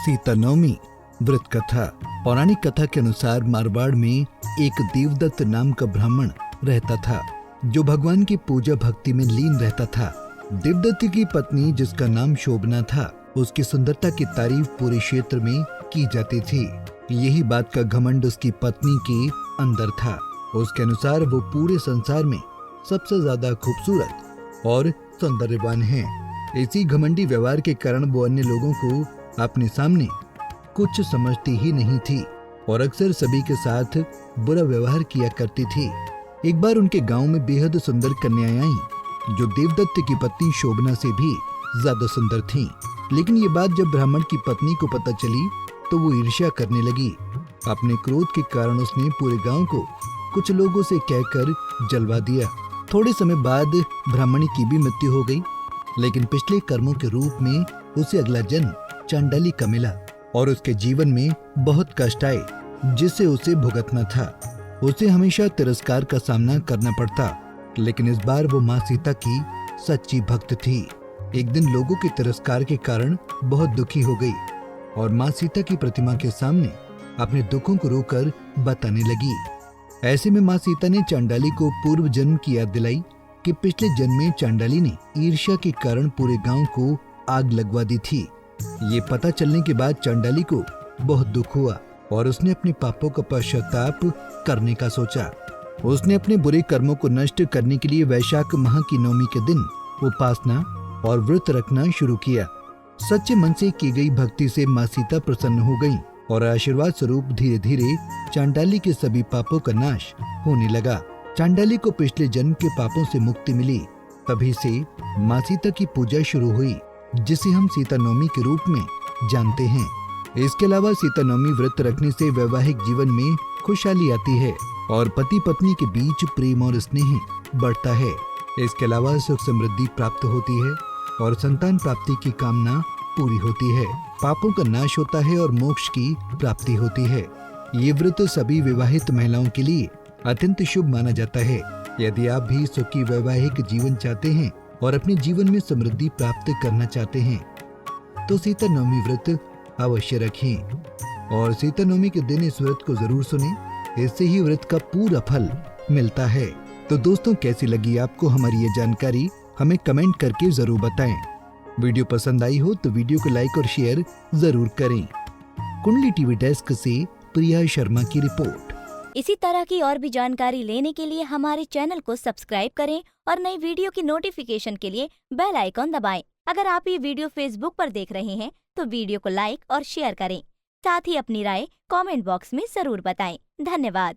सीता नवमी व्रत कथा। पौराणिक कथा के अनुसार मारवाड़ में एक देवदत्त नाम का ब्राह्मण रहता था जो भगवान की पूजा भक्ति में लीन रहता था। देवदत्त की पत्नी जिसका नाम शोभना था, उसकी सुंदरता की तारीफ पूरे क्षेत्र में की जाती थी। यही बात का घमंड उसकी पत्नी के अंदर था। उसके अनुसार वो पूरे संसार में सबसे ज्यादा खूबसूरत और सौंदर्यवान है। इसी घमंडी व्यवहार के कारण वो अन्य लोगों को अपने सामने कुछ समझती ही नहीं थी और अक्सर सभी के साथ बुरा व्यवहार किया करती थी। एक बार उनके गांव में बेहद सुंदर कन्याएं आईं जो देवदत्त की पत्नी शोभना से भी ज्यादा सुंदर थीं। लेकिन ये बात जब ब्राह्मण की पत्नी को पता चली तो वो ईर्ष्या करने लगी। अपने क्रोध के कारण उसने पूरे गांव को कुछ लोगों से कहकर जलवा दिया। थोड़े समय बाद ब्राह्मणी की भी मृत्यु हो गई, लेकिन पिछले कर्मों के रूप में उसे अगला जन्म चांडाली का मिला और उसके जीवन में बहुत कष्ट आए जिसे उसे भुगतना था। उसे हमेशा तिरस्कार का सामना करना पड़ता, लेकिन इस बार वो माँ सीता की सच्ची भक्त थी। एक दिन लोगों के तिरस्कार के कारण बहुत दुखी हो गई और माँ सीता की प्रतिमा के सामने अपने दुखों को रोकर बताने लगी। ऐसे में माँ सीता ने चांडाली को पूर्व जन्म की याद दिलाई कि पिछले जन्म में चांडाली ने ईर्ष्या के कारण पूरे गांव को आग लगवा दी थी। ये पता चलने के बाद चांडाली को बहुत दुख हुआ और उसने अपने पापों का पश्चाताप करने का सोचा। उसने अपने बुरे कर्मों को नष्ट करने के लिए वैशाख माह की नवमी के दिन उपासना और व्रत रखना शुरू किया। सच्चे मन से की गई भक्ति से माँ सीता प्रसन्न हो गईं और आशीर्वाद स्वरूप धीरे धीरे चांडाली के सभी पापों का नाश होने लगा। चांडाली को पिछले जन्म के पापों से मुक्ति मिली। तभी से माँ सीता की पूजा शुरू हुई, जिसे हम सीता नवमी के रूप में जानते हैं। इसके अलावा सीता नवमी व्रत रखने से वैवाहिक जीवन में खुशहाली आती है और पति पत्नी के बीच प्रेम और स्नेह बढ़ता है। इसके अलावा सुख समृद्धि प्राप्त होती है और संतान प्राप्ति की कामना पूरी होती है। पापों का नाश होता है और मोक्ष की प्राप्ति होती है। ये व्रत सभी विवाहित महिलाओं के लिए अत्यंत शुभ माना जाता है। यदि आप भी सुखी वैवाहिक जीवन चाहते हैं और अपने जीवन में समृद्धि प्राप्त करना चाहते हैं तो सीता नवमी व्रत अवश्य रखें और सीता नवमी के दिन इस व्रत को जरूर सुनें। इससे ही व्रत का पूरा फल मिलता है। तो दोस्तों, कैसी लगी आपको हमारी ये जानकारी, हमें कमेंट करके जरूर बताएं। वीडियो पसंद आई हो तो वीडियो को लाइक और शेयर जरूर करें। कुंडली टीवी डेस्क से प्रिया शर्मा की रिपोर्ट। इसी तरह की और भी जानकारी लेने के लिए हमारे चैनल को सब्सक्राइब करें और नई वीडियो की नोटिफिकेशन के लिए बेल आइकॉन दबाएं। अगर आप ये वीडियो फेसबुक पर देख रहे हैं तो वीडियो को लाइक और शेयर करें। साथ ही अपनी राय कमेंट बॉक्स में जरूर बताएं। धन्यवाद।